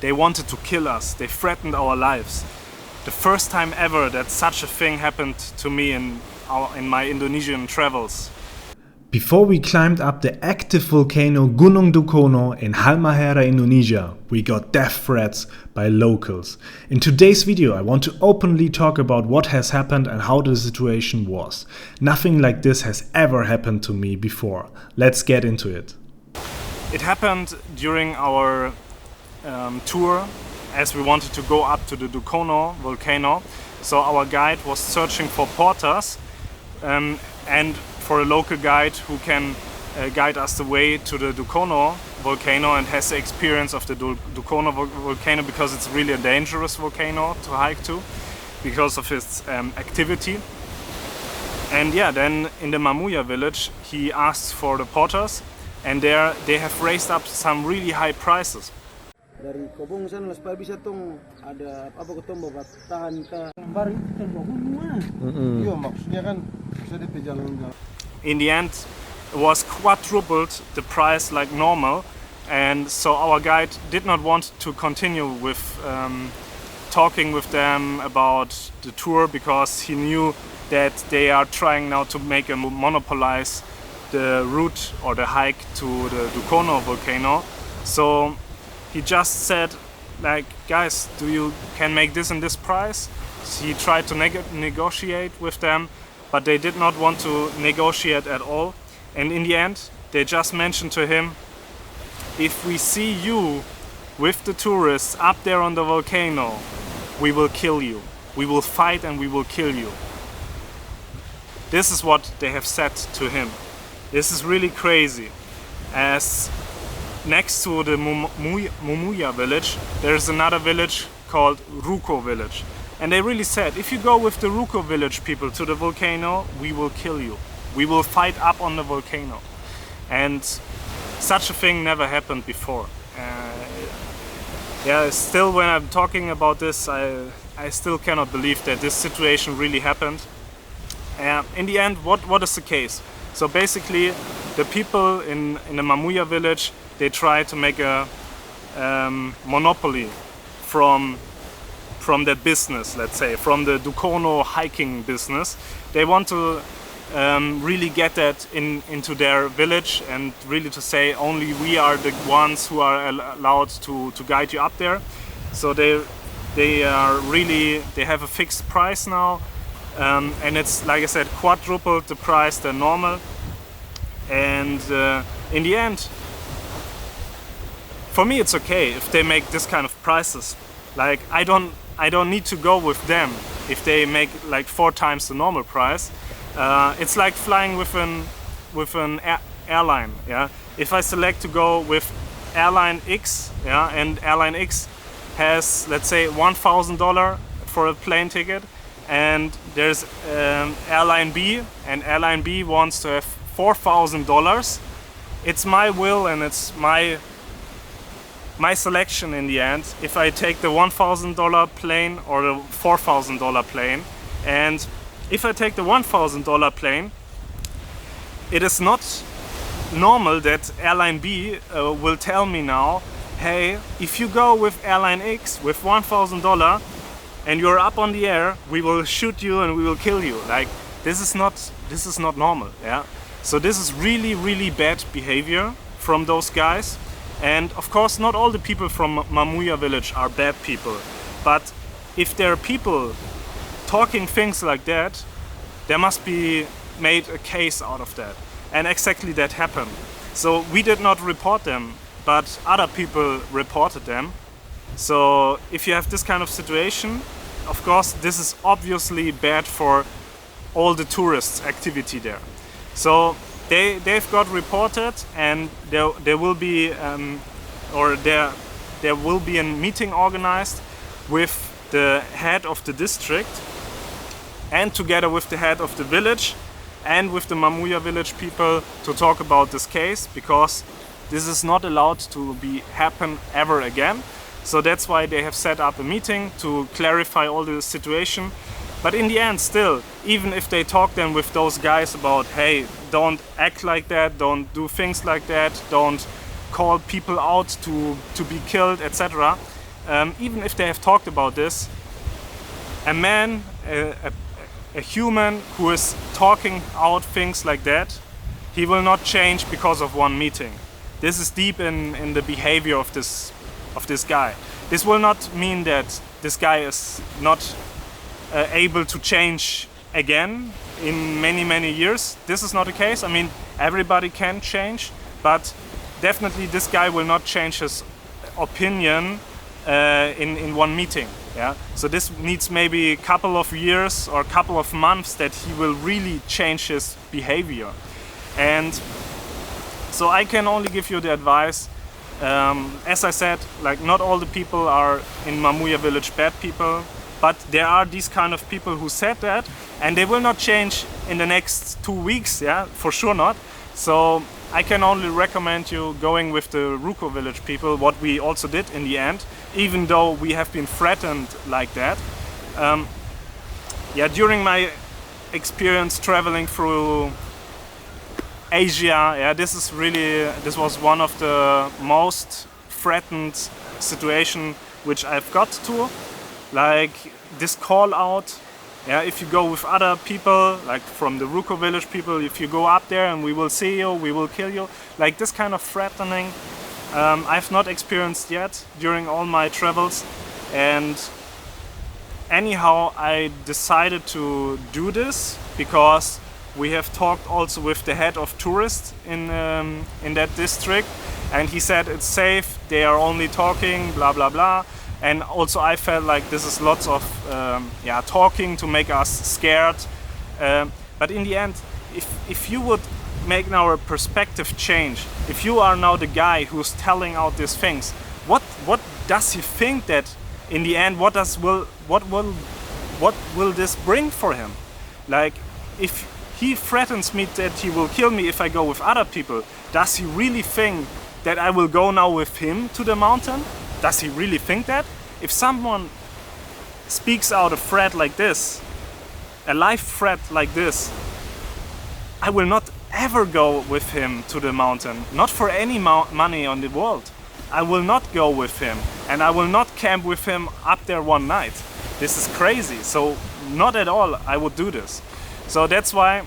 They wanted to kill us. They threatened our lives. The first time ever that such a thing happened to me in my Indonesian travels. Before we climbed up the active volcano Gunung Dukono in Halmhera, Indonesia, we got death threats by locals. In today's video, I want to openly talk about what has happened and how the situation was. Nothing like this has ever happened to me before. Let's get into it. It happened during our tour, as we wanted to go up to the Dukono volcano. So our guide was searching for porters and for a local guide who can guide us the way to the Dukono volcano and has the experience of the Dukono volcano, because it's really a dangerous volcano to hike to because of its activity. And yeah, then in the Maluku village he asked for the porters, and there they have raised up some really high prices. Dari Kobong sana supaya bisa tong ada apa ketong bawa tahan ka bar itu kan bawa iya maksudnya kan bisa dipejalan. In the end, it was quadrupled the price like normal, and so our guide did not want to continue with talking with them about the tour, because he knew that they are trying now to make a monopolize the route or the hike to the Dukono volcano. So he just said, like, guys, can make this and this price? He tried to negotiate with them, but they did not want to negotiate at all. And in the end, they just mentioned to him, if we see you with the tourists up there on the volcano, we will kill you. We will fight and we will kill you. This is what they have said to him. This is really crazy. As next to the Maluku village, there's another village called Ruko Village. And they really said, if you go with the Ruko Village people to the volcano, we will kill you. We will fight up on the volcano. And such a thing never happened before. Yeah, still when I'm talking about this, I still cannot believe that this situation really happened. In the end, what is the case? So basically, the people in the Maluku village, they try to make a monopoly from that business, let's say, from the Dukono hiking business. They want to really get that into their village, and really to say only we are the ones who are allowed to guide you up there. So they have a fixed price now, and it's, like I said, quadrupled the price than normal. And in the end, for me it's okay if they make this kind of prices. Like, I don't need to go with them if they make like 4 times the normal price. It's like flying with an airline. Yeah, if I select to go with airline X, yeah, and airline X has, let's say, $1,000 for a plane ticket, and there's airline B, and airline B wants to have $4,000. It's my will and it's my selection in the end, if I take the $1,000 plane or the $4,000 plane. And if I take the $1,000 plane, it is not normal that airline B will tell me now, hey, if you go with airline X with $1,000 and you're up on the air, we will shoot you and we will kill you. Like, this is not normal. Yeah. So this is really, really bad behavior from those guys. And of course, not all the people from Maluku village are bad people. But if there are people talking things like that, there must be made a case out of that. And exactly that happened. So we did not report them, but other people reported them. So if you have this kind of situation, of course, this is obviously bad for all the tourists' activity there. So they've got reported, and there will be there will be a meeting organized with the head of the district, and together with the head of the village and with the Maluku village people, to talk about this case, because this is not allowed to happen ever again. So that's why they have set up a meeting to clarify all the situation. But in the end, still, even if they talk then with those guys about, hey, don't act like that, don't do things like that, don't call people out to be killed, etc., even if they have talked about this, a man, a human who is talking out things like that, he will not change because of one meeting. This is deep in the behavior of this guy. This will not mean that this guy is not able to change again in many years. This is not the case. I mean, everybody can change, but definitely this guy will not change his opinion in one meeting. Yeah. So this needs maybe a couple of years or a couple of months that he will really change his behavior. And so I can only give you the advice. As I said, like, not all the people are in Mamuya village bad people, but there are these kind of people who said that, and they will not change in the next 2 weeks. Yeah, for sure not. So I can only recommend you going with the Ruko Village people, what we also did in the end, even though we have been threatened like that. Yeah, during my experience traveling through Asia, yeah, this was one of the most threatened situation which I've got to. Like this call out, yeah, if you go with other people, like from the Ruko Village people, if you go up there and we will see you, we will kill you, like this kind of threatening, I've not experienced yet during all my travels. And anyhow, I decided to do this because we have talked also with the head of tourists in that district, and he said it's safe, they are only talking, blah blah blah. And also I felt like this is lots of talking to make us scared. But in the end, if you would make now a perspective change, if you are now the guy who's telling out these things, what does he think that in the end, what will this bring for him? Like, if he threatens me that he will kill me if I go with other people, does he really think that I will go now with him to the mountain? Does he really think that? If someone speaks out a threat like this, a life threat like this, I will not ever go with him to the mountain. Not for any money on the world. I will not go with him, and I will not camp with him up there one night. This is crazy. So not at all I would do this. So that's why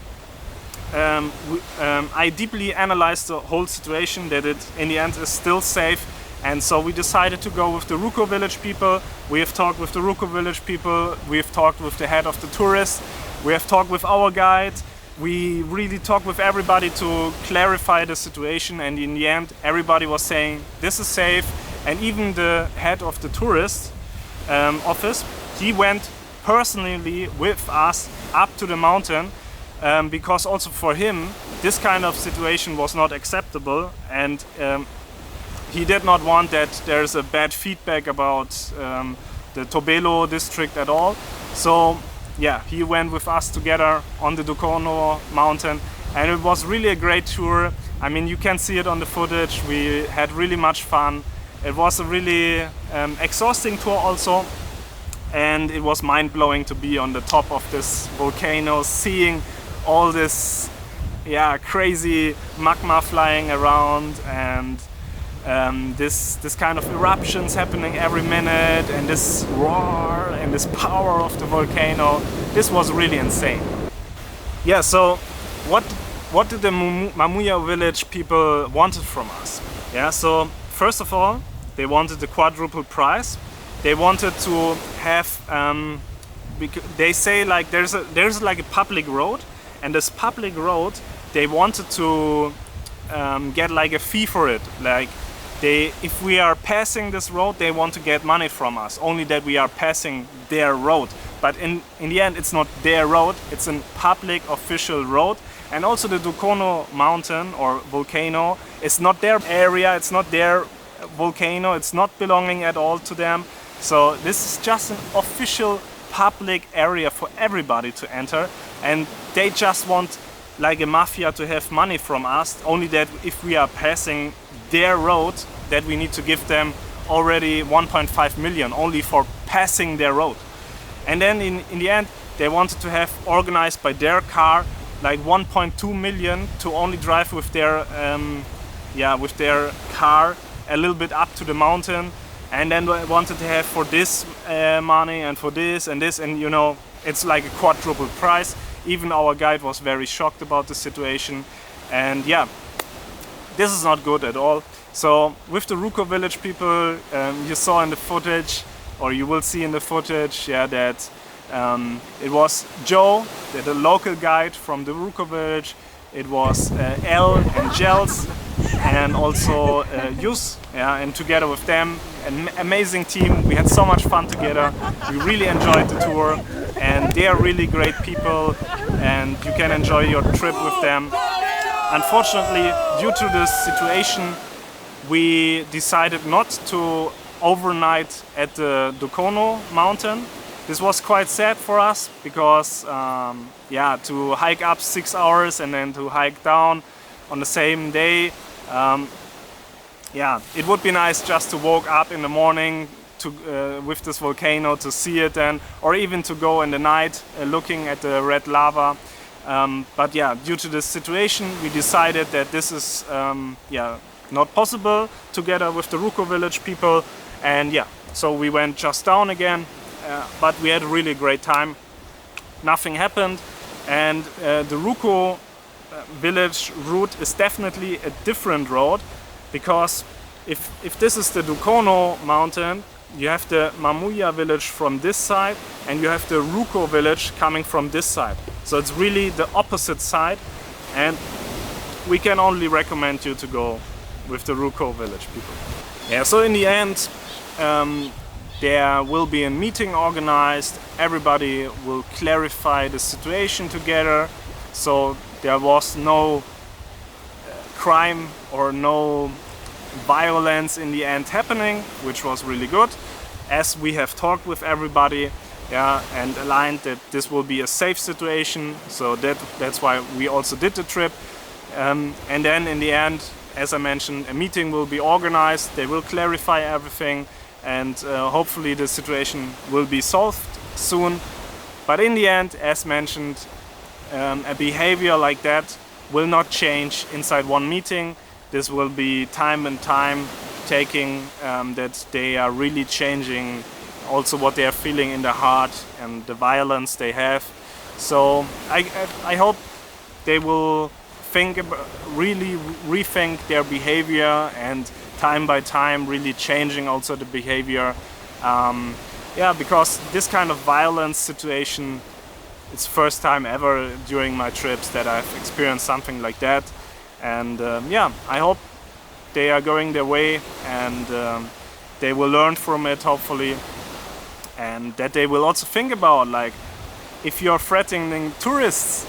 I deeply analyzed the whole situation, that it in the end is still safe. And so we decided to go with the Ruko Village people. We have talked with the Ruko Village people. We have talked with the head of the tourists. We have talked with our guide. We really talked with everybody to clarify the situation. And in the end, everybody was saying this is safe. And even the head of the tourist office, he went personally with us up to the mountain, because also for him, this kind of situation was not acceptable. And he did not want that there's a bad feedback about the Tobelo district at all. So yeah, he went with us together on the Dukono mountain, and it was really a great tour. I mean, you can see it on the footage. We had really much fun. It was a really exhausting tour also, and it was mind-blowing to be on the top of this volcano, seeing all this crazy magma flying around, and this kind of eruptions happening every minute, and this roar and this power of the volcano. This was really insane. Yeah, so what did the Mamuya village people wanted from us? Yeah, so first of all, they wanted the quadruple price. They wanted to have they say like there's like a public road, and this public road they wanted to get like a fee for it. Like if we are passing this road, they want to get money from us, only that we are passing their road. But in the end, it's not their road, it's a public official road. And also the Dukono mountain or volcano, it's not their area, it's not their volcano, it's not belonging at all to them. So this is just an official public area for everybody to enter, and they just want like a mafia to have money from us, only that if we are passing their road, that we need to give them already 1.5 million only for passing their road. And then in the end, they wanted to have organized by their car like 1.2 million to only drive with their car a little bit up to the mountain. and then I wanted to have for this money and for this and this, and you know, it's like a quadruple price. Even our guide was very shocked about the situation, and yeah, this is not good at all. So with the Ruko Village people, you saw in the footage, or you will see in the footage, yeah, that it was Joe, the local guide from the Ruko Village. It was El and Gels, and also Yus, yeah, and together with them, an amazing team. We had so much fun together. We really enjoyed the tour, and they are really great people, and you can enjoy your trip with them. Unfortunately, due to this situation, we decided not to overnight at the Dukono mountain. This was quite sad for us because yeah, to hike up 6 hours and then to hike down on the same day, yeah, it would be nice just to wake up in the morning to, with this volcano, to see it then, or even to go in the night looking at the red lava. But yeah, due to this situation, we decided that this is yeah, not possible together with the Ruko Village people, and yeah, so we went just down again, but we had a really great time. Nothing happened, and the Ruko Village route is definitely a different road, because if this is the Dukono mountain, you have the Mamuya village from this side and you have the Ruko village coming from this side. So it's really the opposite side, and we can only recommend you to go with the Ruko village people. Yeah, so in the end, there will be a meeting organized. Everybody will clarify the situation together. So there was no crime or no violence in the end happening, which was really good, as we have talked with everybody, yeah, and aligned that this will be a safe situation. So that's why we also did the trip. And then in the end, as I mentioned, a meeting will be organized. They will clarify everything, and hopefully the situation will be solved soon. But in the end, as mentioned, a behavior like that will not change inside one meeting. This will be time and time taking, that they are really changing also what they are feeling in their heart and the violence they have. So I hope they will think about, really rethink their behavior, and time by time really changing also the behavior. Yeah, because this kind of violence situation, it's first time ever during my trips that I've experienced something like that. And yeah, I hope they are going their way, and they will learn from it, hopefully, and that they will also think about, like, if you're threatening tourists,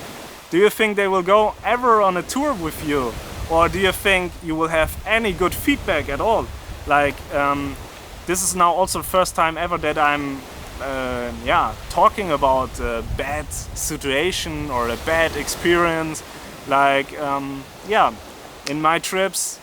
do you think they will go ever on a tour with you? Or do you think you will have any good feedback at all? Like, this is now also the first time ever that I'm yeah, talking about a bad situation or a bad experience. Like, yeah, in my trips,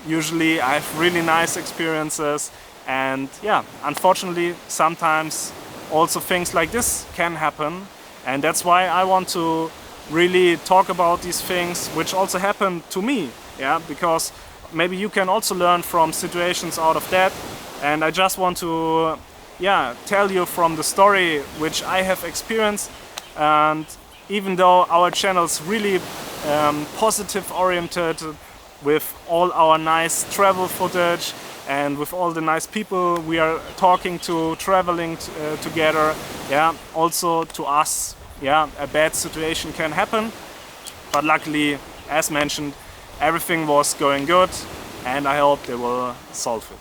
usually I have really nice experiences, and yeah, unfortunately, sometimes also things like this can happen, and that's why I want to really talk about these things, which also happened to me, yeah, because maybe you can also learn from situations out of that, and I just want to, yeah, tell you from the story which I have experienced. And even though our channel is really positive oriented, with all our nice travel footage and with all the nice people we are talking to, traveling together, yeah, also to us, yeah, a bad situation can happen. But luckily, as mentioned, everything was going good, and I hope they will solve it.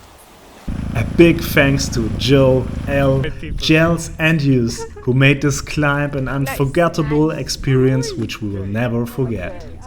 A big thanks to Joe, El, Gels and Yus, who made this climb an unforgettable experience which we will never forget.